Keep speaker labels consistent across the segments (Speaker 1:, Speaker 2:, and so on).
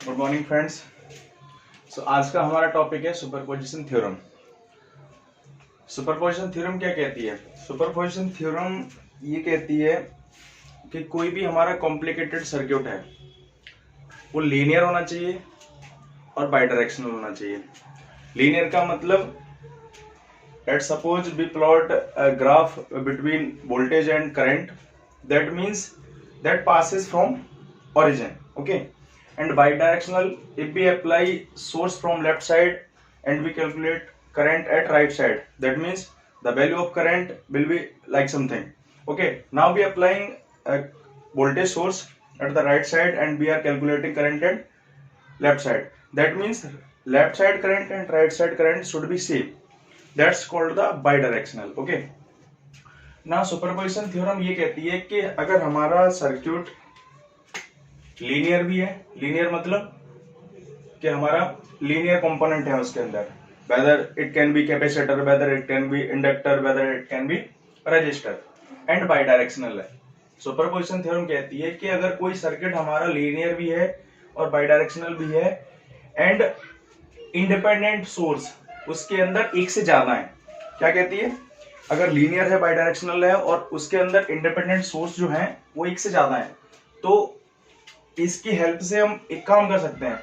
Speaker 1: Good morning friends. आज का हमारा टॉपिक है सुपरपोजिशन थ्योरम। सुपरपोजिशन थ्योरम क्या कहती है? सुपरपोजिशन थ्योरम ये कहती है कि कोई भी हमारा कॉम्प्लिकेटेड सर्किट है वो लीनियर होना चाहिए और बाइडायरेक्शनल होना चाहिए। लीनियर का मतलब let's suppose we plot a graph between voltage and current, that means that passes from origin, okay? And bidirectional, if we apply source from left side and we calculate current at right side, that means the value of current will be like something, okay? Now we applying a voltage source at the right side and we are calculating current at left side, that means left side current and right side current should be same. That's called the bidirectional, okay? Now superposition theorem ये कहती है कि अगर हमारा circuit linear भी है, linear मतलब कि हमारा लीनियर कंपोनेंट है उसके अंदर, whether it can be capacitor, whether it can be inductor, whether it can be resistor, and bidirectional है। सुपरपोजिशन थ्योरम कहती है कि अगर कोई सर्किट हमारा लीनियर भी है और बाइडायरेक्शनल भी है एंड इंडिपेंडेंट सोर्स उसके अंदर एक से ज्यादा है, क्या कहती है? अगर लीनियर है, बाइडायरेक्शनल है और उसके अंदर इंडिपेंडेंट सोर्स जो है वो एक से ज्यादा है, तो इसकी हेल्प से हम एक काम कर सकते हैं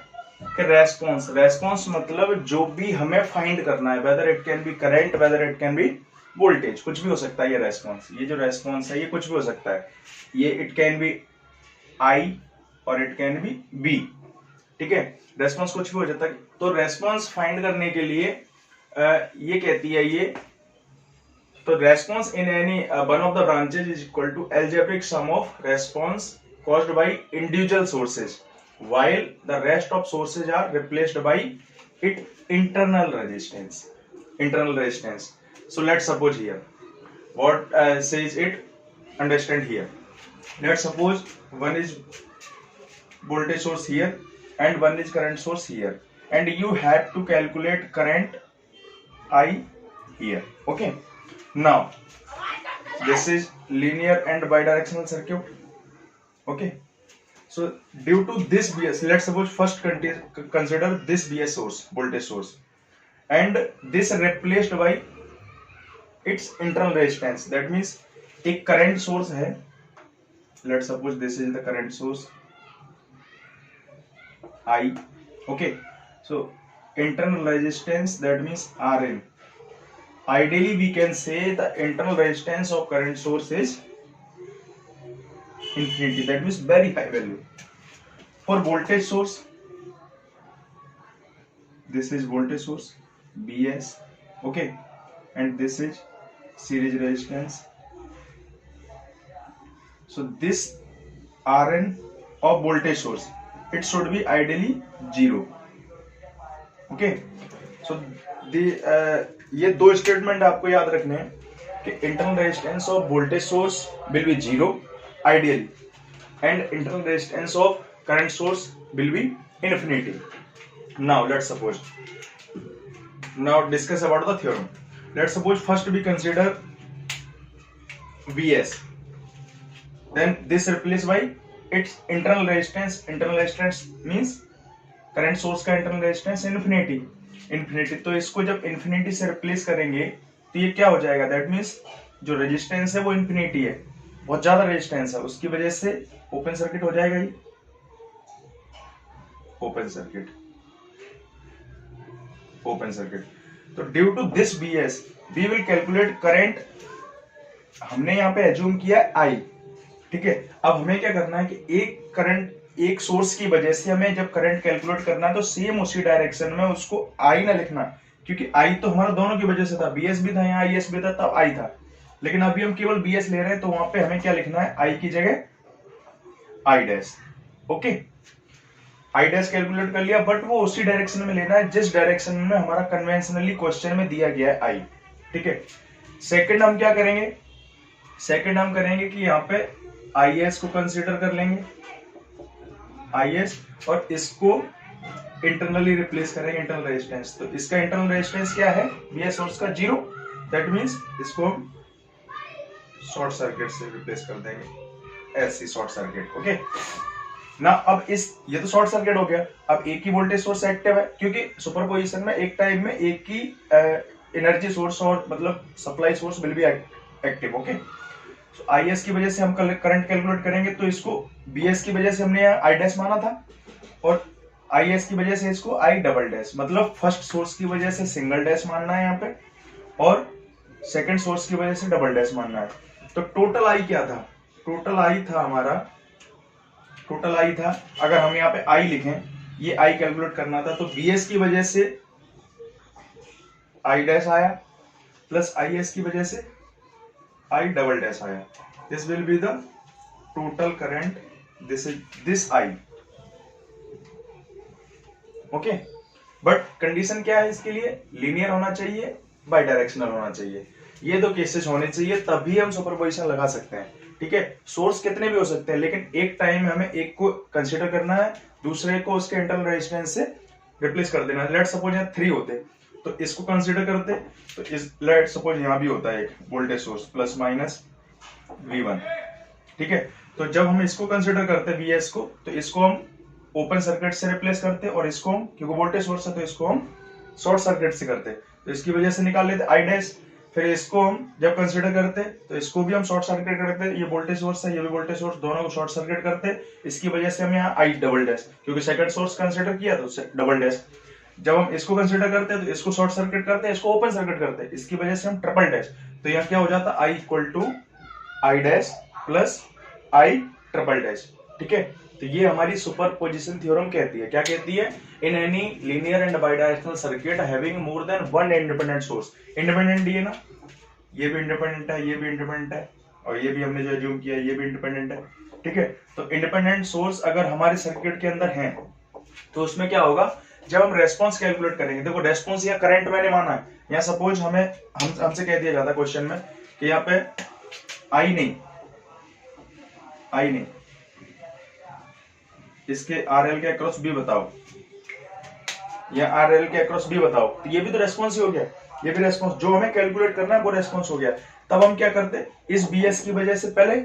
Speaker 1: कि रेस्पॉन्स मतलब जो भी हमें फाइंड करना है, weather it can B current, weather it can B voltage, कुछ भी हो सकता है। ये रेस्पॉन्स, ये जो रेस्पॉन्स है ये कुछ भी हो सकता है। ये इट कैन बी आई और इट कैन बी बी, ठीक है? रेस्पॉन्स कुछ भी हो जाता है। तो रेस्पॉन्स फाइंड करने के लिए ये कहती है ये, तो response in any one of the branches is equal to algebraic sum of response caused by individual sources while the rest of sources are replaced by its internal resistance. So let's suppose here what says it, understand here. Let's suppose one is voltage source here and one is current source here, and you have to calculate current I here, okay? Now this is linear and bidirectional circuit, okay? So due to this BS, let's suppose first consider this BS source, voltage source, and this replaced by its internal resistance, that means एक current source है, let's suppose this is the current source I, okay? So internal resistance, that means Rn. Ideally we can say the internal resistance of current source is infinity, that means very high value. For voltage source, this is voltage source BS, okay, and this is series resistance. So this Rn of voltage source, it should be ideally 0, okay? So ये दो statement आपको याद रखने हैं कि internal resistance of voltage source will be 0 ideally and internal resistance of current source will be infinity. Now let's suppose, now discuss about the theorem. Let's suppose first we consider Vs, then this replaced by its internal resistance. Internal resistance means current source का internal resistance infinity. तो इसको जब infinity से replace करेंगे तो ये क्या हो जाएगा? That means जो resistance है वो infinity है, बहुत ज्यादा रेजिस्टेंस है, उसकी वजह से ओपन सर्किट हो जाएगा। ये ओपन सर्किट। तो due to this BS we will calculate current, हमने यहाँ पे एज्यूम किया आई, ठीक है? अब हमें क्या करना है कि एक करंट, एक सोर्स की वजह से हमें जब करंट कैलकुलेट करना है तो सेम उसी डायरेक्शन में उसको आई ना लिखना, क्योंकि आई तो हमारा दोनों की वजह से था, बीएस भी था यहाँ, आई एस भी था, तब आई था, लेकिन अभी हम केवल बीएस ले रहे हैं तो वहां पे हमें क्या लिखना है? आई की जगह I dash, okay? I dash calculate कर लिया, बट वो उसी डायरेक्शन में लेना है जिस डायरेक्शन में हमारा कन्वेंशनली क्वेश्चन में दिया गया है आई, ठीक है? सेकंड हम क्या करेंगे? सेकंड हम करेंगे कि यहाँ पे आई एस को कंसीडर कर लेंगे, आई एस, और इसको इंटरनली रिप्लेस करेंगे, इंटरनल रेजिस्टेंस। तो इसका इंटरनल रेजिस्टेंस क्या है? बीएस सोर्स का 0, दैट मींस इसको हम शॉर्ट सर्किट से रिप्लेस कर देंगे, ऐसी शॉर्ट सर्किट, ओके? ना अब ये तो शॉर्ट सर्किट हो गया। अब एक ही वोल्टेज सोर्स एक्टिव है, क्योंकि सुपरपोजिशन में एक टाइम में एक ही एनर्जी सोर्स और मतलब supply source will be active. Okay, तो आई एस की वजह से हम करंट कैलकुलेट करेंगे, तो इसको बी एस की वजह से हमने आई डैश माना था, और आई एस की वजह से इसको आई डबल डैश, मतलब फर्स्ट सोर्स की वजह से सिंगल डैश मानना है यहाँ पे, और सेकंड सोर्स की वजह से डबल डैश मानना है। तो टोटल आई क्या था? टोटल आई था हमारा, टोटल आई था, अगर हम यहाँ पे आई लिखें, ये आई कैलकुलेट करना था, तो बी एस की वजह से आई डैश आया, प्लस आई एस की वजह से आई डबल डैश आया। This will be the total current, this I. Okay, but condition क्या है इसके लिए? लीनियर होना चाहिए, बाई डायरेक्शनल होना चाहिए। ये दो केसेस होने चाहिए, तभी हम सुपरपोजिशन लगा सकते हैं। ठीक है, सोर्स कितने भी हो सकते हैं, लेकिन एक टाइम में हमें एक को कंसीडर करना है, दूसरे को उसके इंटरनल रेजिस्टेंस से रिप्लेस कर देना है। लेट सपोज यहाँ 3 होते, तो इसको कंसीडर करते, तो इस लेट सपोज यहाँ भी होता है एक voltage source plus minus V1। ठीक है, तो जब हम इसको कंसीडर करते VS को, तो इसको हम ओपन सर्किट से रिप्लेस करते, और इसको हम, क्योंकि वोल्टेज सोर्स है तो इसको हम शॉर्ट सर्किट से करते, तो इसकी वजह से निकाल लेते आई डैश। फिर इसको हम जब कंसीडर करते, तो इसको भी हम शॉर्ट सर्किट करते, ये वोल्टेज सोर्स है, ये भी वोल्टेज सोर्स, दोनों को शॉर्ट सर्किट करते, इसकी वजह से हम यहाँ आई डबल डैश, क्योंकि सेकंड सोर्स कंसीडर किया तो डबल डैश। जब हम इसको कंसीडर करते हैं, तो इसको शॉर्ट सर्किट करते हैं, इसको ओपन सर्किट करते हैं, इसकी वजह से हम ट्रिपल डैश। तो यहाँ क्या हो जाता? I equal to I dash plus I triple dash. ठीक है, तो ये हमारी सुपरपोजिशन थ्योरम कहती है। क्या कहती है? In any linear and bidirectional circuit having more than one independent source. Independent ये ना, ये भी इंडिपेंडेंट है, ये भी इंडिपेंडेंट है, और ये भी हमने जो एज्यूम किया ये भी इंडिपेंडेंट है। ठीक है, तो इंडिपेंडेंट सोर्स अगर हमारे सर्किट के अंदर है, तो उसमें क्या होगा? जब हम रेस्पॉन्स कैलकुलेट करेंगे, देखो रेस्पॉन्स या करंट मैंने माना है, या सपोज हमसे कह दिया जाता क्वेश्चन में कि यहाँ पे आई नहीं, इसके आरएल के अक्रॉस बी बताओ, या आरएल के अक्रॉस बी बताओ, तो ये भी तो रेस्पॉन्स ही हो गया, ये भी रेस्पॉन्स, जो हमें कैलकुलेट करना है वो रेस्पॉन्स हो गया। तब हम क्या करते? इस बीएस की वजह से पहले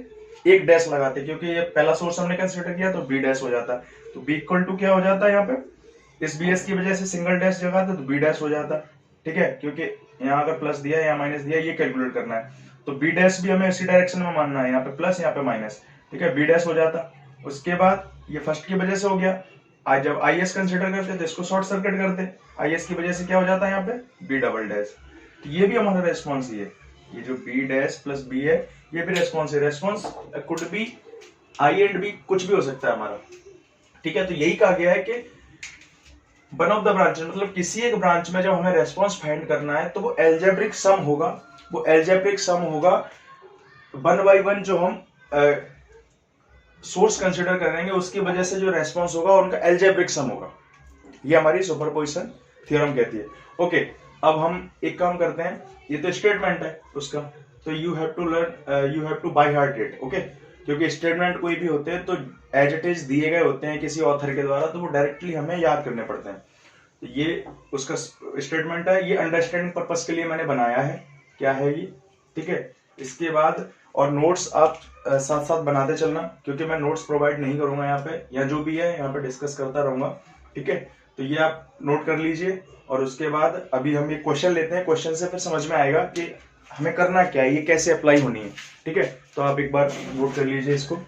Speaker 1: एक डैश लगाते, क्योंकि ये पहला सोर्स हमने कंसीडर किया, तो बी डैश हो जाता। तो बी इक्वल टू क्या हो जाता है यहाँ पे? इस बीएस की वजह से सिंगल डैश लगाते तो बी डैश हो जाता। ठीक है, क्योंकि यहाँ अगर प्लस दिया या माइनस दिया, ये कैलकुलेट करना है, तो बी डैश भी हमें इसी डायरेक्शन में मानना है, यहाँ पे प्लस यहाँ पे माइनस। ठीक है, बी डैश हो जाता। उसके बाद ये फर्स्ट की वजह से हो गया। आज जब आई एस कंसिडर करते तो इसको शॉर्ट सर्किट करते, आई एस की वजह से क्या हो जाता है यहाँ पे? B double dash. तो ये भी हमारा रेस्पॉन्स ही है, ये जो बी डैश प्लस बी है, ये भी रेस्पॉन्स है। Response could be I and B, कुछ भी हो सकता है हमारा। ठीक है, तो यही कहा गया है कि वन ऑफ द ब्रांच, मतलब किसी एक ब्रांच में जब हमें रेस्पॉन्स फाइंड करना है, तो वो एल्जेब्रिक सम होगा, वो एल्जेब्रिक सम होगा वन बाई वन, जो हम सोर्स कंसिडर करेंगे उसकी वजह से जो रेस्पॉन्स होगा उनका एल्जेब्रिक सम होगा। ये हमारी सुपरपोजिशन थ्योरम कहती है। ओके, अब हम एक काम करते हैं, ये तो स्टेटमेंट है उसका, तो you have to learn, you have to by heart it. Okay, क्योंकि स्टेटमेंट कोई भी होते हैं तो एज इट इज दिए गए होते हैं किसी ऑथर के द्वारा, तो वो डायरेक्टली हमें याद करने पड़ते हैं। तो ये उसका स्टेटमेंट है, ये अंडरस्टैंडिंग पर्पस के लिए मैंने बनाया है। क्या है ये? ठीक है, इसके बाद और नोट्स आप साथ साथ बनाते चलना, क्योंकि मैं नोट्स प्रोवाइड नहीं करूंगा यहाँ पे, या जो भी है यहाँ पे डिस्कस करता रहूंगा। ठीक है, तो ये आप नोट कर लीजिए, और उसके बाद अभी हम ये क्वेश्चन लेते हैं, क्वेश्चन से फिर समझ में आएगा कि हमें करना क्या है, ये कैसे अप्लाई होनी है। ठीक है, तो आप एक बार नोट कर लीजिए इसको।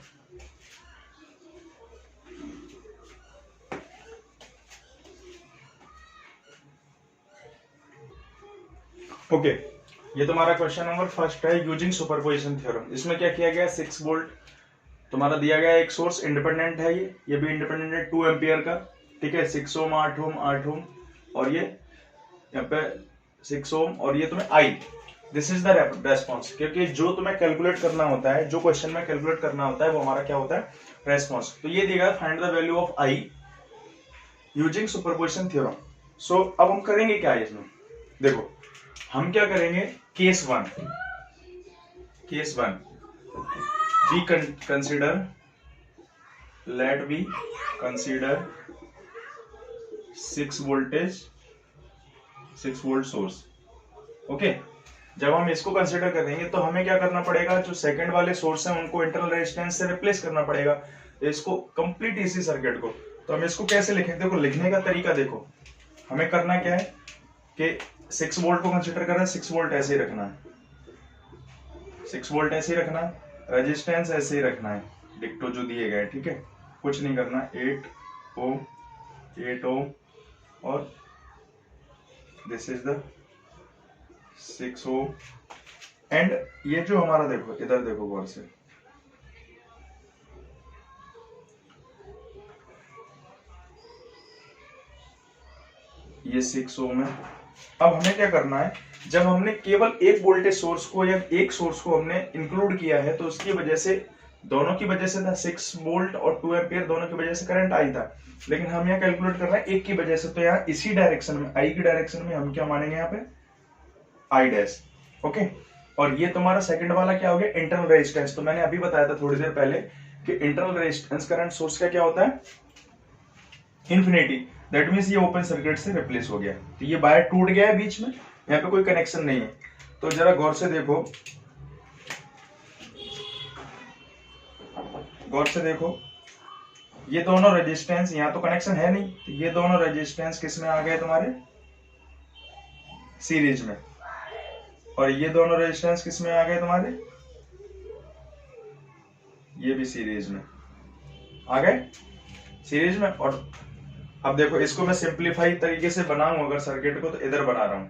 Speaker 1: ओके, ये तुम्हारा क्वेश्चन नंबर फर्स्ट है, यूजिंग सुपरपोजिशन थ्योरम। इसमें क्या किया गया? 6 वोल्ट तुम्हारा दिया गया, एक सोर्स इंडिपेंडेंट है, ये भी इंडिपेंडेंट है 2 एम्पियर का। ठीक है, 6 ओम 8 ओम 8 ओम, और ये यहाँ पे 6 ओम, और ये तुम्हें आई, दिस इज द रेस्पॉन्स, क्योंकि जो तुम्हें कैलकुलेट करना होता है, जो क्वेश्चन में कैलकुलेट करना होता है, वो हमारा क्या होता है? रेस्पॉन्स। तो ये दिया find the value of I using superposition theorem. So अब हम करेंगे क्या इसमें? देखो, हम क्या करेंगे? Case one we consider, let we consider 6 volt source. Okay, जब हम इसको कंसिडर करेंगे तो हमें क्या करना पड़ेगा? जो सेकंड वाले सोर्स हैं उनको इंटरनल रेजिस्टेंस से रिप्लेस करना पड़ेगा। इसको कंप्लीट एसी सर्किट को। तो हम इसको कैसे लिखेंगे, देखो लिखने का तरीका देखो, हमें करना क्या है कि 6 वोल्ट को कंसीडर करना है, 6 वोल्ट ऐसे ही रखना है, 6 वोल्ट ऐसे ही रखना है, रेजिस्टेंस ऐसे ही रखना है, डिक्टो जो दिए गए, ठीक है, कुछ नहीं करना। 8 ओम और this is the 6 ohm. And ये जो हमारा देखो, इधर देखो गौर से, ये 6 ओम है। अब हमें क्या करना है, जब हमने केवल एक वोल्टेज सोर्स को या एक सोर्स को हमने इंक्लूड किया है, तो उसकी वजह से, दोनों की वजह से था 6 वोल्ट और 2 एम्पियर, दोनों की वजह से करंट आई था। लेकिन हम यहाँ कैलकुलेट कर रहे हैं एक की वजह से, तो यहाँ इसी डायरेक्शन में, आई की डायरेक्शन में हम क्या मानेंगे यहाँ पे, आई डैश। ओके, और ये तुम्हारा सेकंड वाला क्या हो गया, इंटरनल रेजिस्टेंस। तो मैंने अभी बताया था थोड़ी देर पहले कि इंटरनल रेजिस्टेंस करंट सोर्स का क्या होता है, इन्फिनिटी। दैट मीन्स ये ओपन सर्किट से रिप्लेस हो गया, तो ये वायर टूट गया है बीच में, यहाँ पे कोई कनेक्शन नहीं है। तो जरा गौर से देखो, गौर से देखो, ये दोनों रेजिस्टेंस, यहाँ तो कनेक्शन है नहीं, तो ये दोनों रेजिस्टेंस किस में आ गए तुम्हारे, सीरीज में। और ये दोनों रेजिस्टेंस किस में आ गए तुम्हारे, ये भी सीरीज में आ गए, सीरीज में। और अब देखो, इसको मैं सिंप्लीफाई तरीके से बनाऊं अगर सर्किट को, तो इधर बना रहा हूं,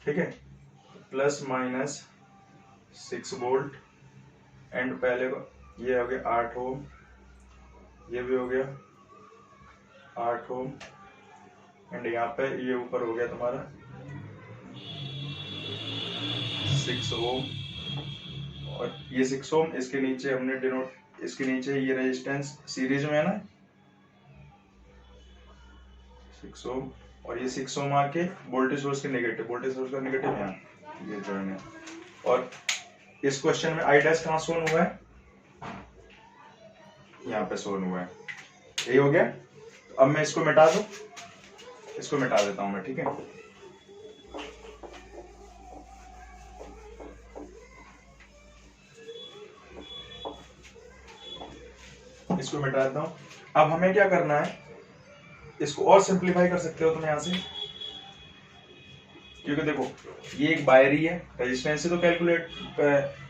Speaker 1: ठीक है, प्लस माइनस 6 वोल्ट एंड पहले को ये हो गया 8 ओम, ये भी हो गया 8 ओम, एंड यहाँ पे ये ऊपर हो गया तुम्हारा 6 ओम, और ये 6 ओम, इसके नीचे हमने डिनोट, इसके नीचे ये रेजिस्टेंस सीरीज में है ना 6 ओम, और ये 6 ओम आके वोल्टेज सोर्स के नेगेटिव, वोल्टेज सोर्स का नेगेटिव यहाँ ये जॉइन है। और इस क्वेश्चन में आई डैश कहाँ शोन हुआ है, यहाँ पे शोन हुआ है, यही हो गया। तो अब मैं इसको मिटा दूं, इसको मिटा देता हूं मैं, ठीक है। इसको मिटा देता हूं। अब हमें क्या करना है, इसको और सिंप्लीफाई कर सकते हो तुम यहां से, क्योंकि देखो ये एक वायर ही है, रेजिस्टेंस से तो कैलकुलेट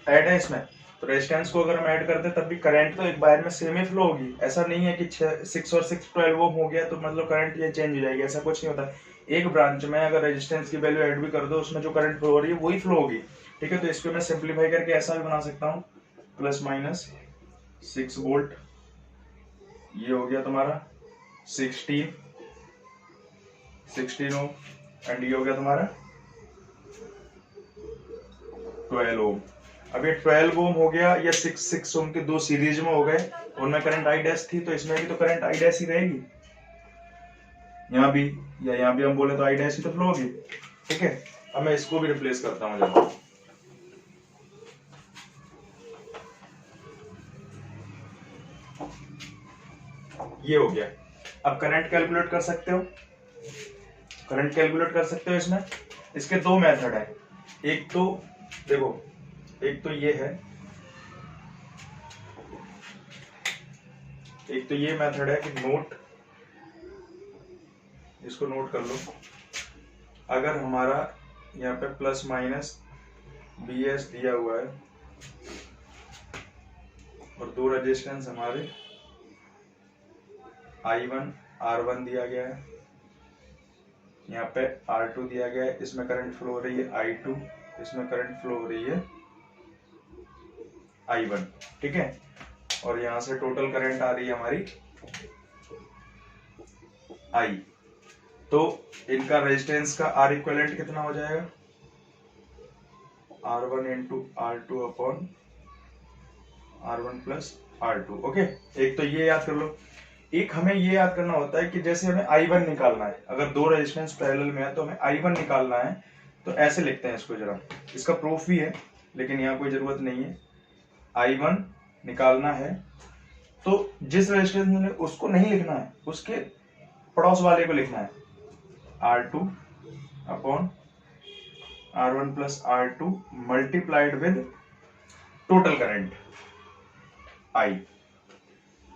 Speaker 1: ऐड है इसमें, तो रेजिस्टेंस को अगर हम ऐड करते हैं तब भी करंट तो एक वायर में सेम ही फ्लो होगी। ऐसा नहीं है कि 6 और 6 12 ओम हो गया तो मतलब करंट ये चेंज हो जाएगी, ऐसा कुछ नहीं होता। एक ब्रांच में अगर रेजिस्टेंस की वैल्यू ऐड भी कर दो, उसमें जो करंट फ्लो हो रही है वही फ्लो होगी, ठीक है। तो इसको मैं सिंप्लीफाई करके ऐसा भी बना सकता हूँ, प्लस माइनस 6 वोल्ट, ये हो गया तुम्हारा 16 ओम, एंड ये हो गया तुम्हारा 12 ओम। अब ये 12 ओम हो गया, या 6 ओम के दो सीरीज में हो गए, उनमें करंट आई डैश थी, तो इसमें भी तो करंट आई डैश ही रहेगी, यहाँ भी, या यहाँ भी हम बोले तो आई डैश ही तो फ्लो होगी, ठीक है। अब मैं इसको भी रिप्लेस करता हूँ जरा, ये हो गया। अब करंट कैलकुलेट कर सकते हो, करंट कैलकुलेट कर सकते हो इसमें। इसके दो मेथड है, एक तो देखो, एक तो ये है, एक तो ये मेथड है कि नोट, इसको नोट कर लो। अगर हमारा यहाँ पे प्लस माइनस BS दिया हुआ है और दो रेजिस्टेंस हमारे I1 R1 दिया गया है, यहाँ पे R2 दिया गया है, इसमें करंट फ्लो हो रही है I2, इसमें करंट फ्लो हो रही है I1, ठीक है। और यहां से टोटल करंट आ रही है हमारी I। तो इनका रेजिस्टेंस का R इक्विवेलेंट कितना हो जाएगा, R1 into R2 upon R1 plus R2। Okay, एक तो ये याद कर लो। एक हमें ये याद करना होता है कि जैसे हमें I1 निकालना है, अगर दो रेजिस्टेंस पैरेलल में है तो हमें I1 निकालना है, तो ऐसे लिखते हैं इसको जरा, इसका प्रूफ भी है लेकिन यहाँ कोई जरूरत नहीं है। I1 निकालना है तो जिस रेजिस्टेंस में उसको नहीं लिखना है, उसके पड़ोस वाले को लिखना है, R2 upon R1 plus R2 multiplied with total current I।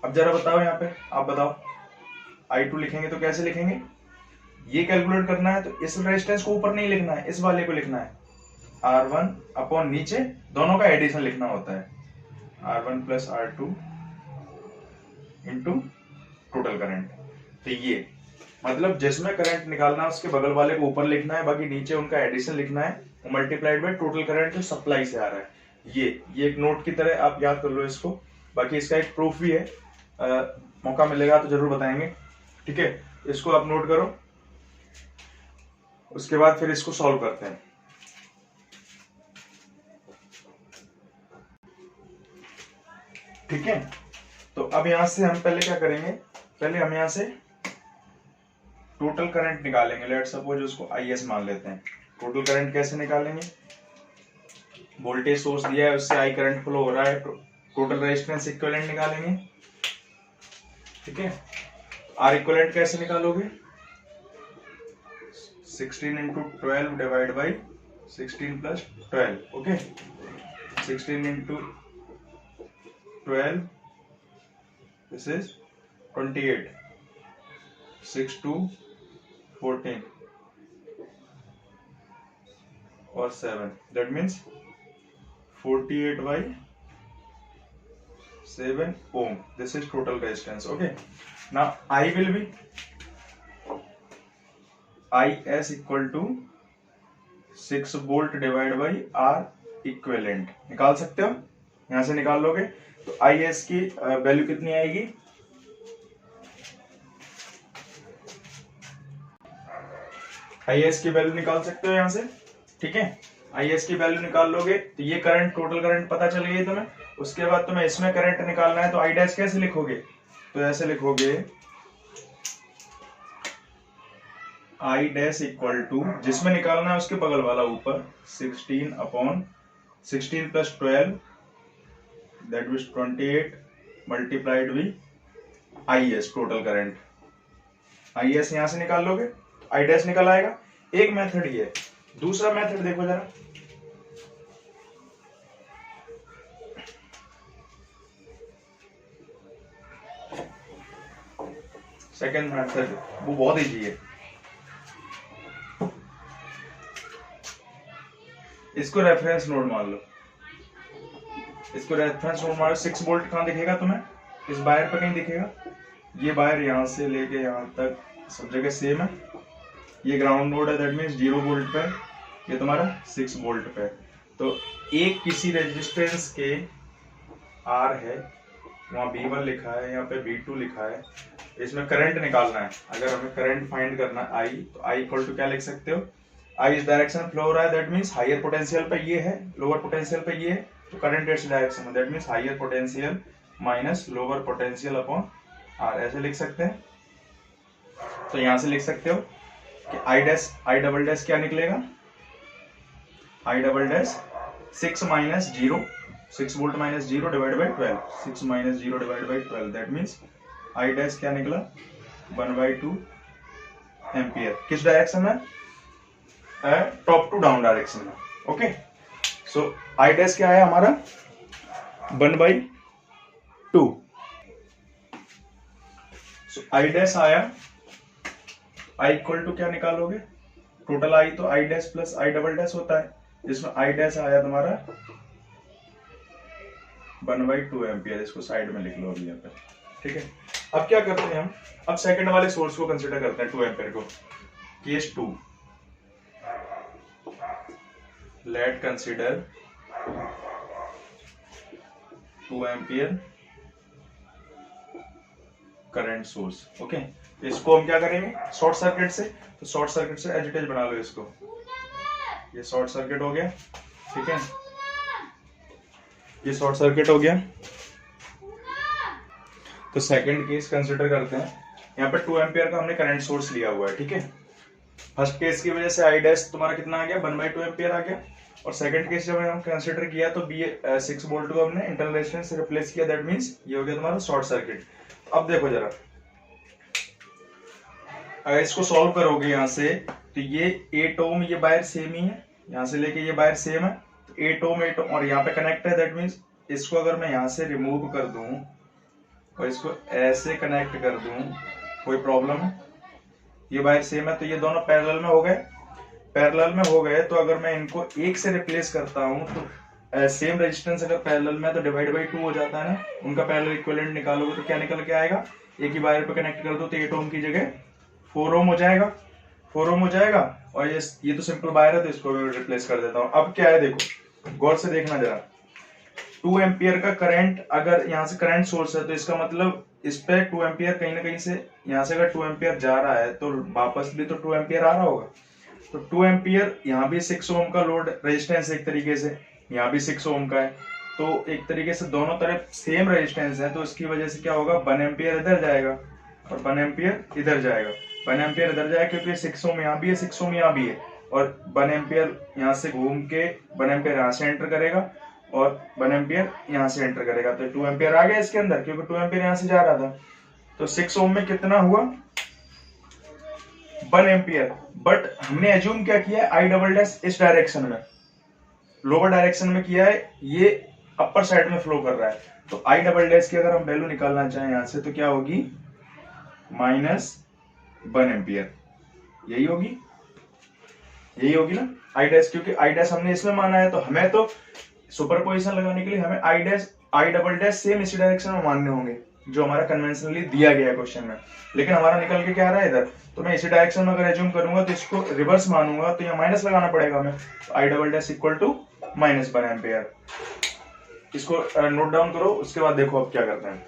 Speaker 1: अब जरा बताओ यहाँ पे, आप बताओ I2 लिखेंगे तो कैसे लिखेंगे, ये कैलकुलेट करना है तो इस रेजिस्टेंस को ऊपर नहीं लिखना है, इस वाले को लिखना है, R1 अपॉन नीचे दोनों का एडिशन लिखना होता है, R1 plus R2 into total current. तो ये मतलब जिसमें करंट निकालना है उसके बगल वाले को ऊपर लिखना है, बाकी नीचे उनका एडिशन लिखना है, मल्टीप्लाइड बाय टोटल करंट जो सप्लाई से आ रहा है। ये एक नोट की तरह आप याद कर लो इसको, बाकी इसका एक प्रूफ भी है, मौका मिलेगा तो जरूर बताएंगे, ठीक है। इसको आप नोट करो, उसके बाद फिर इसको सॉल्व करते हैं। ठीक है, तो अब यहां से हम पहले क्या करेंगे, पहले हम यहां से टोटल करंट निकालेंगे। लेट सपोज उसको IS मान लेते हैं। टोटल करंट कैसे निकालेंगे, वोल्टेज सोर्स दिया है उससे I करंट फ्लो हो रहा है, टोटल रेजिस्टेंस इक्विवेलेंट निकालेंगे, ठीक है। R इक्विवेलेंट कैसे निकालोगे, 16 into 12 divide by 16 plus 12, okay. 16 into 12 this is 28, 6 to 14 और 7, that means 48 by 7 ohm. This is total resistance. Okay. Now I will be IS equal to 6 volt divided by R equivalent. निकाल सकते हो, यहां से निकाल लोगे तो IS की वैल्यू कितनी आएगी, IS की वैल्यू निकाल सकते हो यहां से, ठीक है। IS की वैल्यू निकाल लोगे तो ये करंट, टोटल करंट पता चल गई तुम्हें। उसके बाद तुम्हें इसमें करंट निकालना है तो I डैश कैसे लिखोगे, तो ऐसे लिखोगे I डैश इक्वल टू, जिसमें निकालना है उसके बगल वाला ऊपर 16 upon 16 plus 12 that means 28 multiplied with IS total current. IS यहां से निकाल लोगे, I डैश निकल आएगा। एक मेथड ये है, दूसरा मेथड देखो जरा, सेकेंड मेथड वो बहुत इजी है। इसको रेफरेंस नोड मान लो, इसको रेफरेंस नोड मान लो। 6 वोल्ट कहां दिखेगा तुम्हें, इस वायर पे कहीं दिखेगा, ये वायर यहां से लेके यहां तक सब जगह सेम है। ये ग्राउंड नोड है, दैट मींस 0 वोल्ट पे, ये तुम्हारा 6 वोल्ट पे। तो एक किसी रेजिस्टेंस के R है, वहां V1 लिखा है, यहाँ पे V2 लिखा है, इसमें करंट निकालना है। अगर हमें करंट फाइंड करना है I, तो I इक्वल टू क्या लिख सकते हो, I इस डायरेक्शन फ्लो हो रहा है, दैट मींस हायर पोटेंशियल पे ये है, लोअर पोटेंशियल पे ये है, तो करंट इस डायरेक्शन में, that means higher potential minus lower potential upon R, ऐसे लिख सकते हैं। तो यहां से लिख सकते हो कि I डबल डैश क्या निकलेगा, I double dash 6 minus 0, 6 volt minus 0 divide by 12, 6 minus 0 divide by 12, that means I dash क्या निकला 1/2 एम्पियर। किस डायरेक्शन में, टॉप टू डाउन डायरेक्शन में, ओके। सो I डैश क्या है हमारा 1/2। सो I डैश आया, I इक्वल टू क्या निकालोगे, टोटल I तो I dash plus I double dash होता है, जिसमें I डैश आया तुम्हारा 1/2 एम्पियर। इसको साइड में लिख लो अभी यहाँ पे, ठीक है। अब क्या करते हैं हम, अब सेकंड वाले सोर्स को कंसीडर करते हैं, 2 एम्पियर को। Case 2, late consider 2 ampere current source, okay. इसको हम क्या करेंगे, शॉर्ट सर्किट से, तो शॉर्ट सर्किट से एज इट इज बना लो इसको, ये शॉर्ट सर्किट हो गया, ठीक है, ये शॉर्ट सर्किट हो गया। तो सेकंड केस कंसीडर करते हैं, यहाँ पे 2 एम्पियर का हमने करंट सोर्स लिया हुआ है, ठीक है। फर्स्ट केस की वजह से I डैश तुम्हारा कितना आ गया 1/2 एम्पियर आ गया, और सेकंड केस जब हम कंसीडर किया तो 6 वोल्ट को हमने इंटरनल रेजिस्टेंस से रिप्लेस किया, दैट मींस ये हो गया तुम्हारा शॉर्ट सर्किट। अब देखो जरा, अगर इसको सॉल्व करोगे यहाँ से, तो ये 8 ओम, ये वायर सेम ही है, यहाँ से लेके ये वायर सेम है, तो 8 ओम और यहाँ पे कनेक्ट है, दैट मींस इसको अगर मैं यहाँ से रिमूव कर दूं, और इसको ऐसे कनेक्ट कर दूं, कोई प्रॉब्लम है? ये वायर सेम है तो ये दोनों पैरेलल में हो गए। पैरेलल में हो गए तो अगर मैं इनको एक से रिप्लेस करता हूं तो सेम रेजिस्टेंस अगर पैरेलल में तो डिवाइड बाई 2 हो जाता है ना। उनका पैरेलल इक्विवेलेंट निकालोगे तो क्या निकल के आएगा? एक ही वायर पे कनेक्ट कर दो तो 8 ओम की जगह 4 ओम हो जाएगा। 4 ओम हो जाएगा। और ये तो सिंपल वायर है तो इसको रिप्लेस कर देता हूं। अब क्या है देखो, गौर से देखना जरा। 2 एम्पियर का करंट, अगर यहाँ से करंट सोर्स है तो इसका मतलब इस पे 2 एम्पियर कहीं ना कहीं से, यहाँ से अगर 2 एम्पियर जा रहा है तो वापस भी तो 2 एम्पियर आ रहा होगा। तो 2 एम्पियर यहाँ भी 6 ओम का लोड रेजिस्टेंस एक तरीके से, यहाँ भी 6 ओम का है, तो एक तरीके से दोनों तरफ सेम रेजिस्टेंस है। तो इसकी वजह से क्या होगा, 1 एम्पियर इधर जाएगा और 1 एम्पियर इधर जाएगा। 1 एम्पियर इधर जाएगा क्योंकि 6 ओम यहाँ भी है, 6 ओम यहाँ भी है, और 1 एम्पियर यहाँ से घूम के 1 एम्पियर यहाँ से एंटर करेगा और 1 एम्पियर यहाँ से एंटर करेगा। तो 2 एम्पियर आ गया इसके अंदर क्योंकि 2 एम्पियर यहाँ से जा रहा था। तो 6 ओम में कितना हुआ, 1 एम्पियर। बट हमने एज्यूम क्या किया है, आई डबल डैश इस डायरेक्शन में, लोअर डायरेक्शन में किया है, ये अपर साइड में फ्लो कर रहा है। तो आई डबल डैश की अगर हम वैल्यू निकालना चाहें यहां से तो क्या होगी, -1 एम्पियर। यही होगी, यही होगी ना आई डैश, क्योंकि आई डैश हमने इसमें माना है। तो हमें तो सुपरपोजिशन लगाने के लिए हमें I dash I double dash same इसी डायरेक्शन में मानने होंगे जो हमारा कन्वेंशनली दिया गया है क्वेश्चन में। लेकिन हमारा निकल के क्या आ रहा है इधर, तो मैं इसी डायरेक्शन में अगर एज्यूम करूंगा तो इसको रिवर्स मानूंगा तो यहाँ माइनस लगाना पड़ेगा हमें। I double dash equal to -1 ampere. इसको नोट डाउन करो, उसके बाद देखो अब क्या करते हैं।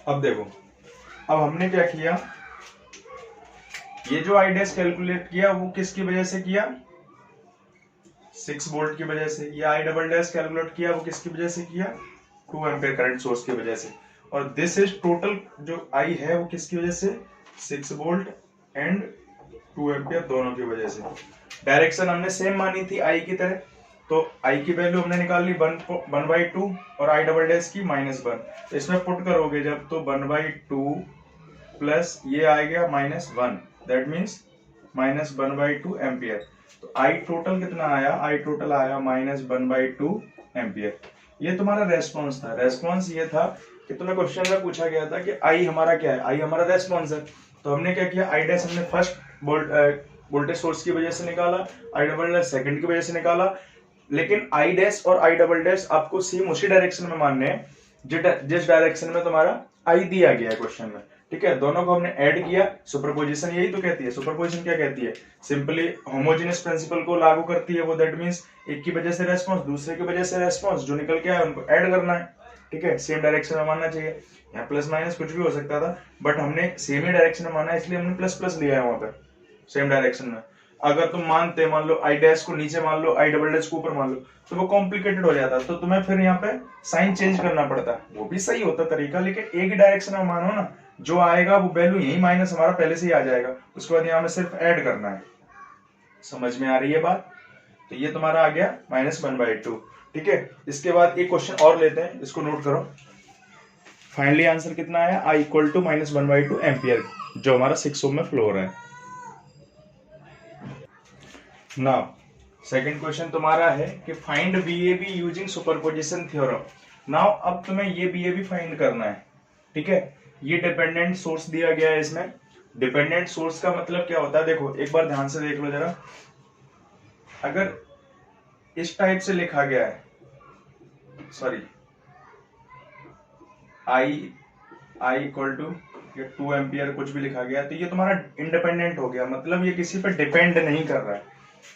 Speaker 1: अब देखो, अब हमने क्या किया, ये जो आई डैश कैलकुलेट किया वो किसकी वजह से किया, 6 वोल्ट की वजह से। ये आई डबल डैश कैलकुलेट किया वो किसकी वजह से किया, 2 एम्पियर करंट सोर्स की वजह से। और दिस इज टोटल जो आई है वो किसकी वजह से, 6 वोल्ट एंड 2 एम्पियर दोनों की वजह से। डायरेक्शन हमने सेम मानी थी आई की तरह, तो आई की वैल्यू हमने निकाल ली 1/2 और आई डबल डैश की -1। तो इसमें पुट करोगे जब तो 1/2 प्लस ये आ गया -1, दैट मीन्स -1/2 एम्पियर। तो आई टोटल कितना आया, आई टोटल आया -1/2 एम्पियर। ये तुम्हारा रेस्पॉन्स था। रेस्पॉन्स ये था कि तुम्हें क्वेश्चन में पूछा गया था कि आई हमारा क्या है, आई हमारा रेस्पॉन्स है। तो हमने क्या किया, आई डैश हमने फर्स्ट वोल्टेज सोर्स की वजह से निकाला, आई डबल डैश सेकंड की वजह से निकाला। लेकिन आई डैश और आई डबल डैश आपको सेम उसी डायरेक्शन में मानने हैं जिस डायरेक्शन में तुम्हारा आई दिया गया है क्वेश्चन में। ठीक है, दोनों को हमने ऐड किया। सुपरपोजिशन यही तो कहती है। सुपरपोजिशन क्या कहती है, सिंपली होमोजेनियस प्रिंसिपल को लागू करती है वो। दैट मींस एक की वजह से रेस्पॉन्स, दूसरे की वजह से रेस्पॉन्स, जो निकल के आए उनको ऐड करना है। ठीक है, सेम डायरेक्शन में मानना चाहिए। यहाँ प्लस माइनस कुछ भी हो सकता था, बट हमने सेम ही डायरेक्शन में माना है इसलिए हमने प्लस प्लस लिया है वहां पर सेम डायरेक्शन में। अगर तुम मानते, मान लो आई डैश को नीचे मान लो, आई डबल डैश को ऊपर मान लो, तो वो कॉम्प्लिकेटेड हो जाता, तो तुम्हें फिर यहाँ पे साइन चेंज करना पड़ता। वो भी सही होता तरीका, लेकिन एक ही डायरेक्शन में मानो ना, जो आएगा वो वैल्यू यही माइनस हमारा पहले से ही आ जाएगा। उसके बाद यहाँ में सिर्फ ऐड करना है। समझ में आ रही है बात? तो ये तुम्हारा आ गया -1/2। ठीक है, इसके बाद एक क्वेश्चन और लेते हैं, इसको नोट करो। फाइनली आंसर कितना आया, आई इक्वल टू -1/2 एम्पियर, जो हमारा 6 ओम में फ्लो हो रहा है। नाउ सेकंड क्वेश्चन तुम्हारा है कि find VAB using superposition theorem. Now अब तुम्हें ये VAB फाइंड करना है। ठीक है, ये डिपेंडेंट सोर्स दिया गया है इसमें। डिपेंडेंट सोर्स का मतलब क्या होता है, देखो एक बार ध्यान से देख लो जरा। अगर इस टाइप से लिखा गया है, sorry I equal to 2 ampere कुछ भी लिखा गया, तो ये तुम्हारा इंडिपेंडेंट हो गया, मतलब ये किसी पर डिपेंड नहीं कर रहा है।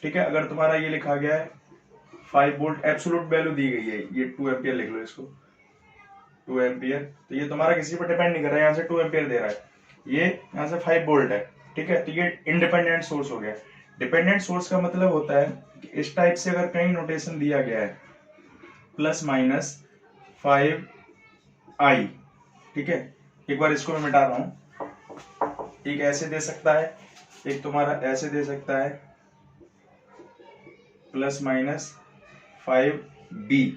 Speaker 1: ठीक है, अगर तुम्हारा ये लिखा गया है 5 वोल्ट, एब्सोल्यूट वैल्यू दी गई है, ये 2 एम्पियर लिख लो इसको, 2 एम्पियर, तो ये तुम्हारा किसी पर डिपेंड नहीं कर रहा है। यहाँ से 2 एम्पियर दे रहा है, ये यहाँ से 5 वोल्ट है। ठीक है, तो ये इंडिपेंडेंट सोर्स हो गया। डिपेंडेंट सोर्स का मतलब होता है कि इस टाइप से अगर कहीं नोटेशन दिया गया है +-5i, ठीक है, एक बार इसको मैं मिटा रहा हूं। एक ऐसे दे सकता है, एक तुम्हारा ऐसे दे सकता है, +-5b।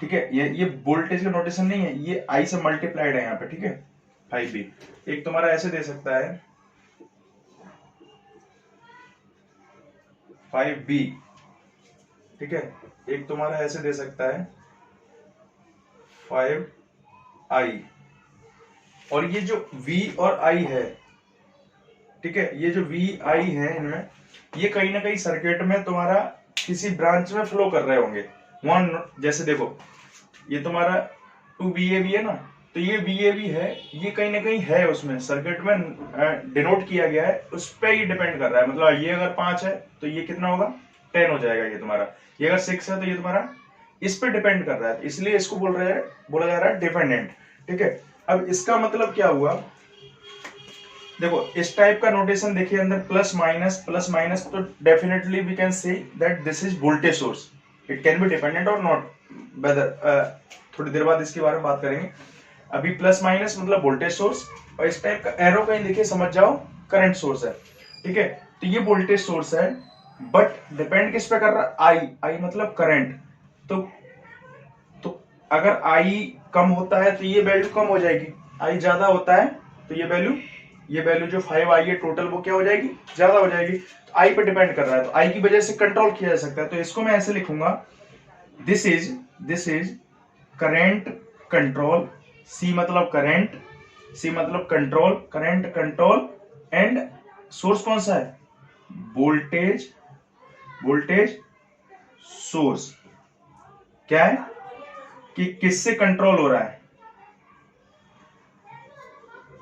Speaker 1: ठीक है, ये वोल्टेज का नोटेशन नहीं है, ये i से मल्टीप्लाइड है यहाँ पे। ठीक है, 5b। एक तुम्हारा ऐसे दे सकता है 5b, ठीक है, एक तुम्हारा ऐसे दे सकता है 5i, और ये जो V और I है, ठीक है, ये जो V I है इनमें, ये कहीं ना कहीं सर्किट में तुम्हारा किसी ब्रांच में फ्लो कर रहे होंगे। वहां जैसे देखो ये तुम्हारा 2VAB है ना, तो ये VAB है, ये कहीं ना कहीं है उसमें सर्किट में डिनोट किया गया है, उस पर ही डिपेंड कर रहा है। मतलब ये अगर 5 है तो ये कितना होगा, 10 हो जाएगा ये तुम्हारा। ये अगर 6 है तो ये तुम्हारा इस पे डिपेंड कर रहा है, इसलिए इसको बोला जा रहा है डिपेंडेंट। ठीक है, अब इसका मतलब क्या हुआ, देखो इस टाइप का नोटेशन देखिए अंदर प्लस माइनस, तो definitely we can say that this is voltage source. It can be dependent और नॉट, वेदर थोड़ी देर बाद इसके बारे में बात करेंगे। अभी प्लस माइनस मतलब वोल्टेज सोर्स, और इस टाइप का एरो कहीं देखिए समझ जाओ करंट सोर्स है। ठीक है, तो ये वोल्टेज सोर्स है, बट डिपेंड किस पे कर रहा है, आई मतलब करंट। तो अगर आई कम होता है तो ये वैल्यू कम हो जाएगी, आई ज्यादा होता है तो ये वैल्यू जो 5 आई है टोटल, वो क्या हो जाएगी, ज्यादा हो जाएगी। तो आई पे डिपेंड कर रहा है, तो आई की वजह से कंट्रोल किया जा सकता है। तो इसको मैं ऐसे लिखूंगा, दिस इज करंट कंट्रोल, सी मतलब करंट, सी मतलब control, current control, and source कौन सा है, वोल्टेज सोर्स। क्या है कि किससे कंट्रोल हो रहा है,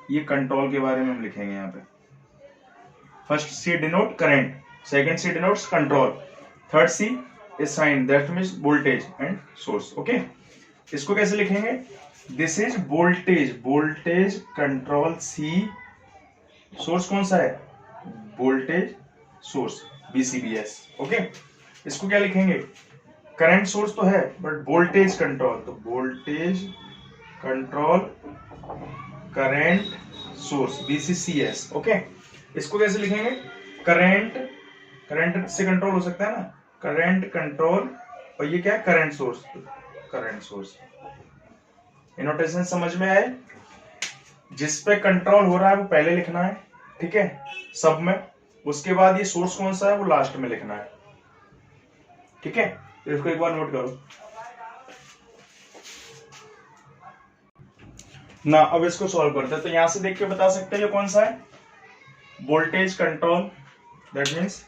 Speaker 1: ये कंट्रोल के बारे में हम लिखेंगे यहाँ पे। First C denote current, second C denotes control, third C is sign that means voltage and source. Okay, इसको कैसे लिखेंगे, this is voltage control C, source कौन सा है, वोल्टेज सोर्स BCBS। ओके, इसको क्या लिखेंगे, करंट सोर्स तो है बट वोल्टेज कंट्रोल, तो voltage control current source BCCS। Okay, इसको कैसे लिखेंगे, करंट से कंट्रोल हो सकता है ना, करंट कंट्रोल, और ये क्या है, करंट सोर्स। नोटेशन समझ में आए, जिस पे कंट्रोल हो रहा है वो पहले लिखना है, ठीक है, सब में, उसके बाद ये सोर्स कौन सा है वो लास्ट में लिखना है। ठीक है, तो इसको एक बार नोट करो ना। अब इसको सॉल्व करते हैं, तो यहां से देख के बता सकते हैं ये कौन सा है, voltage control, that means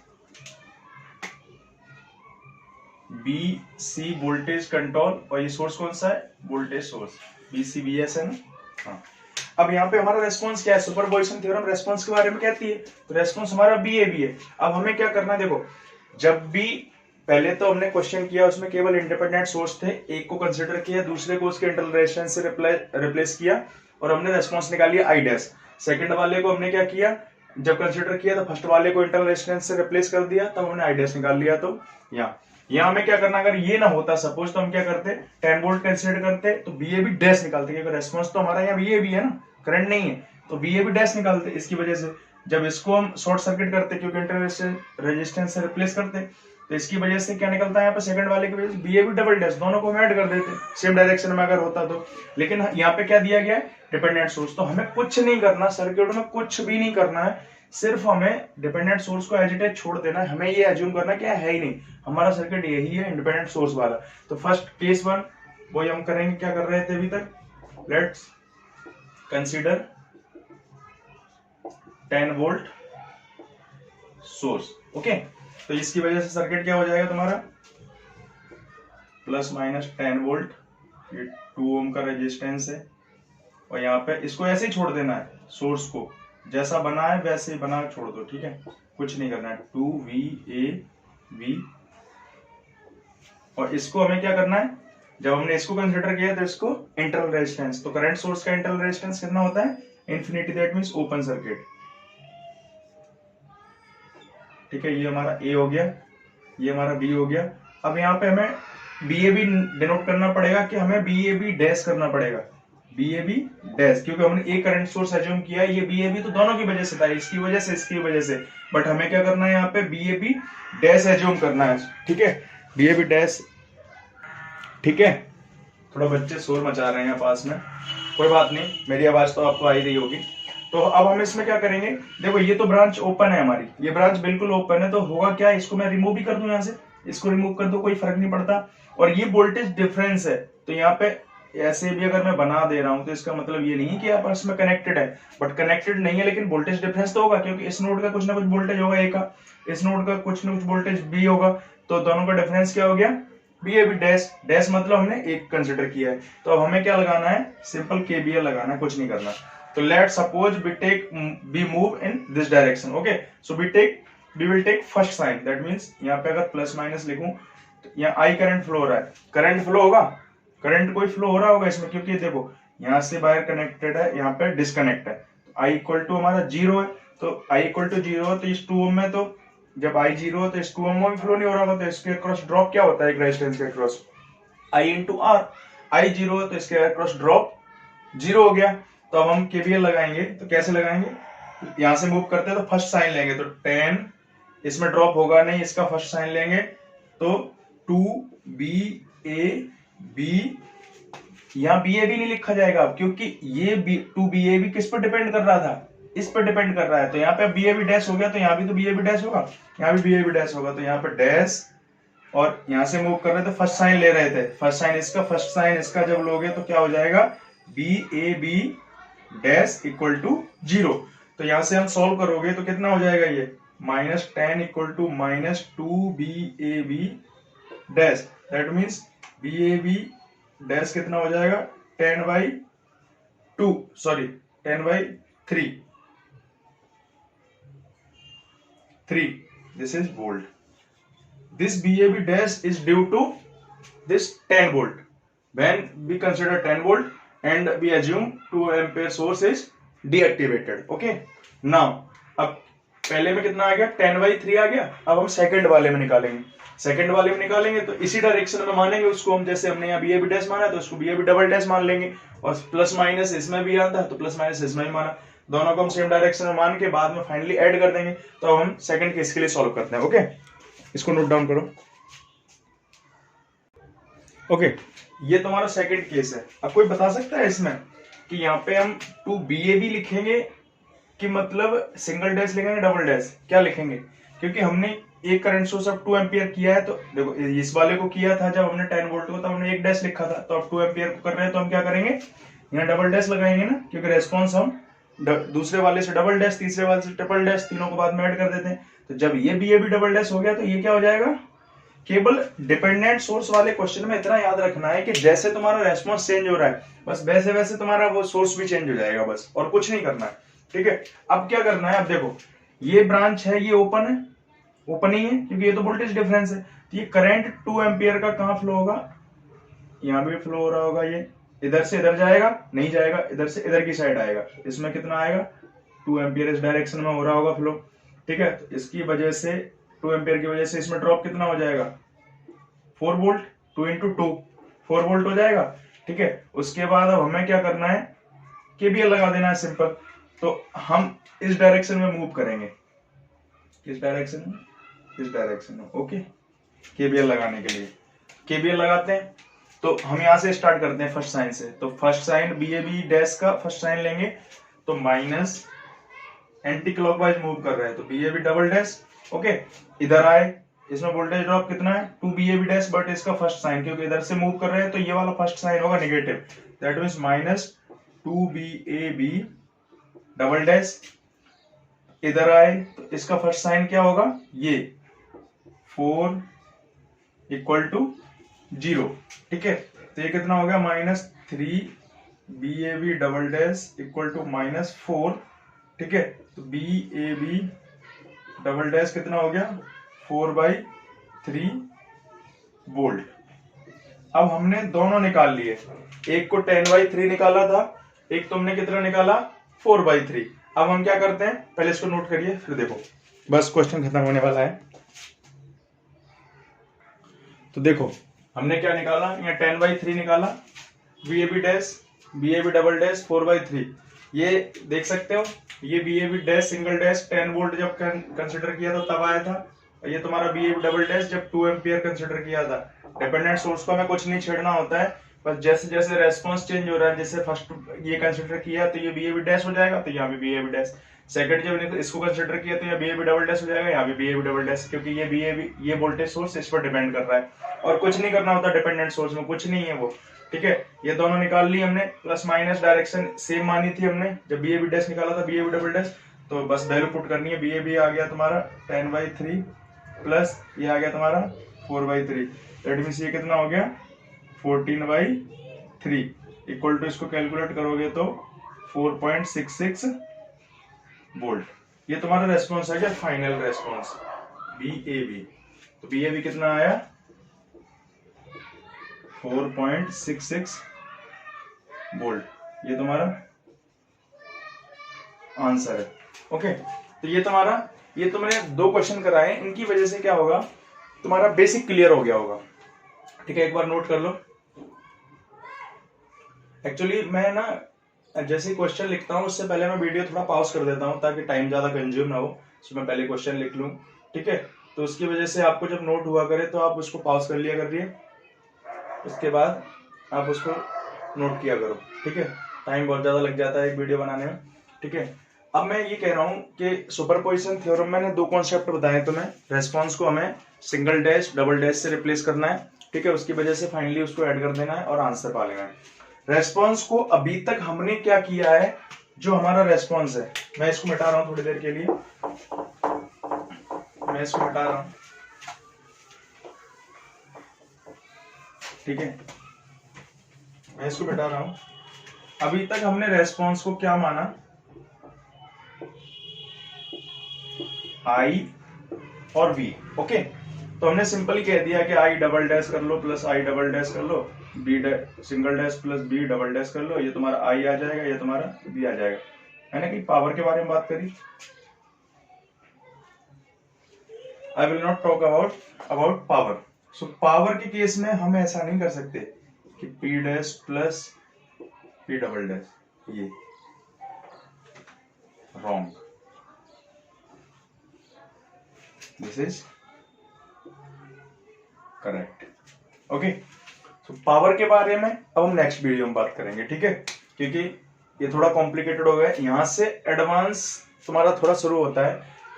Speaker 1: BC voltage control, और ये सोर्स कौन सा है, वोल्टेज सोर्स BCBS है ना। हाँ, अब यहाँ पे हमारा रेस्पॉन्स क्या है, सुपरपोजिशन थ्योरम रेस्पॉन्स के बारे में कहती है, तो रेस्पॉन्स हमारा BAB है। अब हमें क्या करना है, देखो जब भी पहले तो हमने क्वेश्चन किया उसमें केवल इंडिपेंडेंट सोर्स थे, एक को कंसीडर किया, दूसरे को उसके इंटरनल रेजिस्टेंस से रिप्लेस किया, और हमने रेस्पॉन्स निकाल लिया I डैश। सेकंड वाले को हमने क्या किया, जब कंसीडर किया तो फर्स्ट वाले को इंटरनल रेजिस्टेंस से रिप्लेस कर दिया, तब हमने I डैश निकाल लिया। तो यहाँ हमें क्या करना, अगर ये ना होता सपोज, तो हम क्या करते, 10 वोल्ट कंसीडर करते तो BAB डैश निकालते, क्योंकि रेस्पॉन्स तो हमारा यहाँ BAB है ना, करंट नहीं है, तो BAB डैश निकालते। इसकी वजह से जब इसको हम शॉर्ट सर्किट करते क्योंकि इंटरनल रेजिस्टेंस से रिप्लेस करते, तो इसकी वजह से क्या निकलता है यहाँ पे, सेकंड वाले की वजह से BAB डबल डैश, दोनों को हम ऐड कर देते सेम डायरेक्शन में अगर होता तो। लेकिन यहाँ पे क्या दिया गया है, डिपेंडेंट सोर्स, तो हमें कुछ नहीं करना, सर्किट में कुछ भी नहीं करना है, सिर्फ हमें डिपेंडेंट सोर्स को एज इट इज छोड़ देना है। हमें ये एज्यूम करना क्या है ही नहीं, हमारा सर्किट यही है इंडिपेंडेंट सोर्स वाला। तो फर्स्ट केस 1 वही हम करेंगे, क्या कर रहे थे अभी तक, let's consider 10 volt source. Okay, तो इसकी वजह से सर्किट क्या हो जाएगा तुम्हारा, प्लस माइनस 10 वोल्ट, ये 2 ओम का रेजिस्टेंस है, और यहाँ पे इसको ऐसे ही छोड़ देना है, सोर्स को जैसा बना है वैसे ही बना छोड़ दो। ठीक है, कुछ नहीं करना है, 2VAB, और इसको हमें क्या करना है, जब हमने इसको कंसीडर किया तो इसको इंटरनल रेजिस्टेंस, तो करंट सोर्स का इंटरनल रेजिस्टेंस कितना होता है, infinity, that means open circuit. ठीक है, ये हमारा A हो गया, ये हमारा B हो गया। अब यहाँ पे हमें BAB डिनोट करना पड़ेगा कि हमें BAB डैश करना पड़ेगा, BAB डैश, क्योंकि हमने एक करंट सोर्स एज्यूम किया है, ये BAB तो दोनों की वजह से था, इसकी वजह से इसकी वजह से, बट हमें क्या करना है यहाँ पे BAB डैश एज्यूम करना है। ठीक है, BAB डैश। ठीक है, थोड़ा बच्चे शोर मचा रहे हैं पास में, कोई बात नहीं, मेरी आवाज तो आपको आ ही रही होगी। तो अब हम इसमें क्या करेंगे, देखो ये तो ब्रांच ओपन है हमारी, ये ब्रांच बिल्कुल ओपन है, तो होगा क्या, इसको मैं रिमूव भी कर दूं यहाँ से, इसको रिमूव कर दो, कोई फर्क नहीं पड़ता। और ये वोल्टेज डिफरेंस है, तो यहाँ पे ऐसे भी अगर मैं बना दे रहा हूं तो इसका मतलब ये नहीं कि आपस में कनेक्टेड है, बट कनेक्टेड नहीं है, लेकिन वोल्टेज डिफरेंस तो होगा, क्योंकि इस नोड का कुछ ना कुछ वोल्टेज होगा ए का, इस नोड का कुछ ना कुछ वोल्टेज बी होगा, तो दोनों का डिफरेंस क्या हो गया, B A B dash, dash मतलब हमने एक कंसिडर किया है। तो अब हमें क्या लगाना है, सिंपल केबीएल लगाना है, कुछ नहीं करना। तो let suppose we move in this direction, okay. So we will take first sign, that means यहाँ पे अगर प्लस माइनस लिखूं तो यहाँ आई करंट फ्लो हो रहा है, करंट फ्लो होगा, करंट कोई फ्लो हो रहा होगा इसमें, क्योंकि देखो यहाँ से वायर कनेक्टेड है, यहाँ पे डिस्कनेक्ट है, आई इक्वल टू हमारा 0 है, तो आई इक्वल टू 0 है, तो इस 2 ओम में, तो जब आई 0 है तो इस 2 ओम में फ्लो नहीं हो रहा होगा, तो इसके अक्रॉस ड्रॉप क्या होता है, एक रेजिस्टेंस के अक्रॉस, आई इंटू आर, आई 0 है तो इसके अक्रॉस ड्रॉप 0 हो गया। तो अब हम केवीएल लगाएंगे, तो कैसे लगाएंगे, यहां से मूव करते हैं तो फर्स्ट साइन लेंगे, तो 10, इसमें ड्रॉप होगा नहीं, इसका फर्स्ट साइन लेंगे, तो 2BAB, यहाँ BAB नहीं लिखा जाएगा क्योंकि ये 2BAB किस पर डिपेंड कर रहा था, इस पर डिपेंड कर रहा है, तो यहाँ पे BAB डैश हो गया, तो यहाँ भी तो BAB डैश होगा, यहाँ भी BAB डैश होगा, तो यहाँ पे डैश, और यहाँ से मूव कर रहे थे, फर्स्ट साइन ले रहे थे, फर्स्ट साइन इसका, फर्स्ट साइन इसका जब लोगे तो क्या हो जाएगा, BAB डैश इक्वल टू 0। तो यहाँ से हम सॉल्व करोगे तो कितना हो जाएगा ये, -10 equal to -2BAB dash, that means BAB dash कितना हो जाएगा, 10/3, this is volt. This BAB dash is due to this 10 volt. When we consider 10 volt and we assume 2 ampere source is deactivated. Okay. Now, अब पहले में कितना आ गया, 10/3 आ गया। अब हम सेकंड वाले में निकालेंगे, सेकंड वाले में निकालेंगे तो इसी डायरेक्शन में मानेंगे उसको हम, जैसे हमने यहाँ BAB डैश माना है तो उसको BAB डबल डैश मान लेंगे, और प्लस माइनस इसमें भी आता है तो प्लस माइनस इसमें भी माना, दोनों को हम सेम डायरेक्शन में मान के बाद में फाइनली ऐड कर देंगे। तो अब हम सेकंड केस के लिए सॉल्व करते हैं, ओके। इसको नोट डाउन करो, ओके। ये तुम्हारा सेकंड केस है। अब कोई बता सकता है इसमें कि यहाँ पे हम 2BAB लिखेंगे कि मतलब सिंगल डैश लिखेंगे, डबल डैश, क्या लिखेंगे, क्योंकि हमने एक करंट सोर्स अब 2 एम्पियर किया है, तो देखो इस वाले को किया था जब हमने 10 वोल्ट को, तो हमने एक डैश लिखा था, तो अब 2 एम्पियर को कर रहे हैं तो हम क्या करेंगे, यहाँ डबल डैश लगाएंगे ना, क्योंकि रेस्पॉन्स हम दूसरे वाले से डबल डैश, तीसरे वाले से ट्रिपल डैश, तीनों को बाद में ऐड कर देते हैं। तो जब ये BAB डबल डैश हो गया तो ये क्या हो जाएगा, केवल डिपेंडेंट सोर्स वाले क्वेश्चन में इतना याद रखना है कि जैसे तुम्हारा रेस्पॉन्स चेंज हो रहा है बस वैसे वैसे तुम्हारा वो सोर्स भी चेंज हो जाएगा, बस, और कुछ नहीं करना है, ठीक है। अब क्या करना है, अब देखो ये ब्रांच है, ये ओपन है, ओपन ही है क्योंकि ये तो वोल्टेज डिफरेंस है, तो ये करंट 2 एम्पियर का कहां फ्लो होगा, यहाँ भी फ्लो हो रहा होगा, ये इधर से इधर जाएगा, नहीं जाएगा, इधर से इधर की साइड आएगा, इसमें कितना आएगा, 2 एम्पियर इस डायरेक्शन में हो रहा होगा फ्लो, ठीक है। तो इसकी वजह से 2 एम्पियर की वजह से इसमें ड्रॉप कितना हो जाएगा, 4 वोल्ट, 2 इंटू 2 4 वोल्ट हो जाएगा, ठीक है। उसके बाद अब हमें क्या करना है, केबीएल लगा देना है, सिंपल। तो हम इस डायरेक्शन में मूव करेंगे, किस डायरेक्शन में, इस डायरेक्शन में, ओके। केबीएल लगाने के लिए केबीएल लगाते हैं, तो हम यहां से स्टार्ट करते हैं फर्स्ट साइन से। तो फर्स्ट साइन BAB डैश का फर्स्ट साइन लेंगे, तो माइनस एंटी क्लॉकवाइज मूव कर रहे हैं, तो BAB डबल डैश, ओके। इधर आए, इसमें वोल्टेज ड्रॉप कितना है, 2BAB डैश, बट इसका फर्स्ट साइन क्योंकि इधर से मूव कर रहे हैं तो ये वाला फर्स्ट साइन होगा negative, that means minus 2BAB double dash. इधर आए तो इसका फर्स्ट साइन क्या होगा, ये 4 इक्वल टू 0, ठीक है। तो ये कितना हो गया, -3BAB double dash equal to -4, ठीक है। तो BAB डबल डैश कितना हो गया, 4/3 वोल्ट। अब हमने दोनों निकाल लिए, एक को 10/3 निकाला था, एक तुमने कितना निकाला, 4/3। अब हम क्या करते हैं, पहले इसको नोट करिए फिर देखो, बस क्वेश्चन खत्म होने वाला है। तो देखो हमने क्या निकाला, यहाँ 10/3 निकाला, BAB dash, BAB double dash 4/3। ये देख सकते हो, ये BAB dash single dash 10 volt जब कंसिडर किया था तब आया था, और ये तुम्हारा BAB डबल डैश जब 2 एम्पियर कंसिडर किया था। डिपेंडेंट सोर्स को हमें कुछ नहीं छेड़ना होता है, बस जैसे जैसे रेस्पॉन्स चेंज हो रहा है, जैसे फर्स्ट ये कंसिडर किया तो ये बी ए बी डैश हो जाएगा, तो यहाँ पे B A B dash. Second जब इसको कंसिडर किया तो यहाँ B A B double dash हो जाएगा, यहाँ पे B A B double dash, क्योंकि ये बी ए बी ये वोल्टेज सोर्स इस पर डिपेंड कर रहा है और कुछ नहीं करना होता डिपेंडेंट सोर्स में, कुछ नहीं है वो। ठीक है, ये दोनों निकाल ली हमने, प्लस माइनस डायरेक्शन सेम मानी थी हमने जब बी ए बी डैश निकाला था, B A B double dash. तो बस वैल्यू पुट करनी है, बी ए बी आ गया तुम्हारा 10/3 प्लस ये आ गया तुम्हारा 4/3, दैट मींस ये कितना हो गया 14/3 इक्वल टू, इसको कैलकुलेट करोगे तो 4.66 वोल्ट। ये तुम्हारा रेस्पॉन्स आ गया final response B A B. तो बी ए बी कितना आया 4.66 वोल्ट, ये तुम्हारा आंसर है। ओके, तो ये तुमने 2 क्वेश्चन कराए, इनकी वजह से क्या होगा तुम्हारा बेसिक क्लियर हो गया होगा। ठीक है, एक बार नोट कर लो। एक्चुअली मैं ना जैसे क्वेश्चन लिखता हूँ उससे पहले मैं वीडियो थोड़ा पॉज कर देता हूँ ताकि टाइम ज्यादा कंज्यूम ना हो, तो मैं पहले क्वेश्चन लिख लूँ। ठीक है, तो उसकी वजह से आपको जब नोट हुआ करे तो आप उसको पॉज कर लिया करिए, उसके बाद आप उसको नोट किया करो। ठीक है, टाइम बहुत ज्यादा लग जाता है एक वीडियो बनाने में। ठीक है, अब मैं ये कह रहा हूँ कि सुपरपोजिशन थ्योरम मैंने 2 कॉन्सेप्ट बताए तुम्हें। रेस्पॉन्स को हमें सिंगल डैश डबल डैश से रिप्लेस करना है। ठीक है, उसकी वजह से फाइनली उसको ऐड कर देना है और आंसर पा लेना है। रेस्पॉन्स को अभी तक हमने क्या किया है, जो हमारा रेस्पॉन्स है, मैं इसको मिटा रहा हूं थोड़ी देर के लिए, मैं इसको मिटा रहा हूं। ठीक है, मैं इसको मिटा रहा हूं। अभी तक हमने रेस्पॉन्स को क्या माना, आई और वी। ओके, तो हमने सिंपली कह दिया कि आई डबल डैश कर लो प्लस आई डबल डैश कर लो, B single dash plus B double dash कर लो, ये तुम्हारा आई आ जाएगा, ये तुम्हारा बी आ जाएगा। मैंने कि पावर के बारे में बात करी, I will not talk about power. So power के केस में हम ऐसा नहीं कर सकते कि P dash plus P double dash, ये wrong, this is correct. Okay, तो पावर के बारे में अब हम नेक्स्ट वीडियो में बात करेंगे। ठीक है, क्योंकि ये थोड़ा कॉम्प्लिकेटेड हो गया, यहाँ से एडवांस तुम्हारा थोड़ा शुरू होता है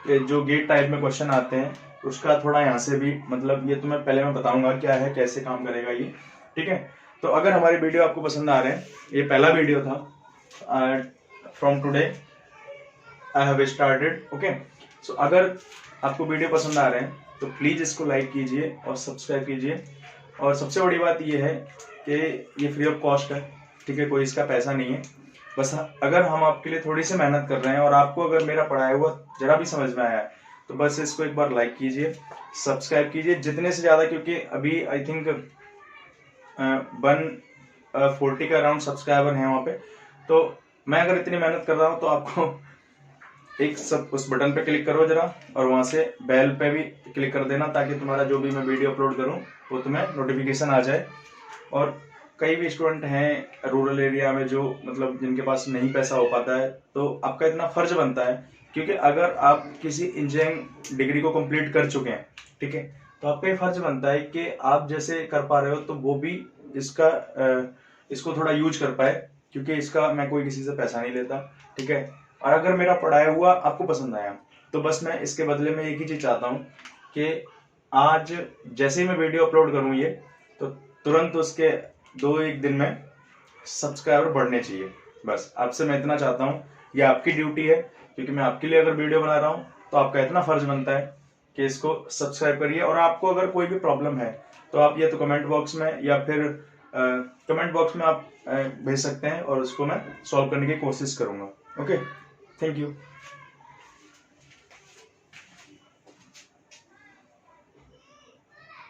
Speaker 1: कि जो गेट टाइप में क्वेश्चन आते हैं उसका थोड़ा यहाँ से भी, मतलब ये तुम्हें पहले मैं बताऊंगा क्या है, कैसे काम करेगा ये। ठीक है, तो अगर हमारी वीडियो आपको पसंद आ रहे हैं, ये पहला वीडियो था, from today I have started. Okay, so अगर आपको वीडियो पसंद आ रहे हैं तो प्लीज इसको लाइक कीजिए और सब्सक्राइब कीजिए। और सबसे बड़ी बात ये है कि ये फ्री ऑफ कॉस्ट है। ठीक है, कोई इसका पैसा नहीं है, बस अगर हम आपके लिए थोड़ी सी मेहनत कर रहे हैं और आपको अगर मेरा पढ़ाया हुआ जरा भी समझ में आया है तो बस इसको एक बार लाइक कीजिए, सब्सक्राइब कीजिए जितने से ज्यादा, क्योंकि अभी आई थिंक 140 का अराउंड सब्सक्राइबर हैं वहाँ पे। तो मैं अगर इतनी मेहनत कर रहा हूँ तो आपको एक सब उस बटन पे क्लिक करो जरा, और वहां से बेल पे भी क्लिक कर देना ताकि तुम्हारा जो भी मैं वीडियो अपलोड करूं वो तुम्हें नोटिफिकेशन आ जाए। और कई भी स्टूडेंट हैं रूरल एरिया में जो मतलब जिनके पास नहीं पैसा हो पाता है, तो आपका इतना फर्ज बनता है, क्योंकि अगर आप किसी इंजीनियरिंग डिग्री को कंप्लीट कर चुके हैं, ठीक है, तो आपका ये फर्ज बनता है कि आप जैसे कर पा रहे हो तो वो भी इसको थोड़ा यूज कर पाए, क्योंकि इसका मैं कोई किसी से पैसा नहीं लेता। ठीक है, और अगर मेरा पढ़ाया हुआ आपको पसंद आया तो बस मैं इसके बदले में एक ही चीज चाहता हूँ कि आज जैसे ही मैं वीडियो अपलोड करूँ ये, तो तुरंत उसके 2-1 दिन में सब्सक्राइबर बढ़ने चाहिए। बस आपसे मैं इतना चाहता हूँ, ये आपकी ड्यूटी है, क्योंकि मैं आपके लिए अगर वीडियो बना रहा हूँ तो आपका इतना फर्ज बनता है कि इसको सब्सक्राइब करिए। और आपको अगर कोई भी प्रॉब्लम है तो आप या तो कमेंट बॉक्स में या फिर कमेंट बॉक्स में आप भेज सकते हैं और उसको मैं सॉल्व करने की कोशिश करूंगा। Okay, thank you.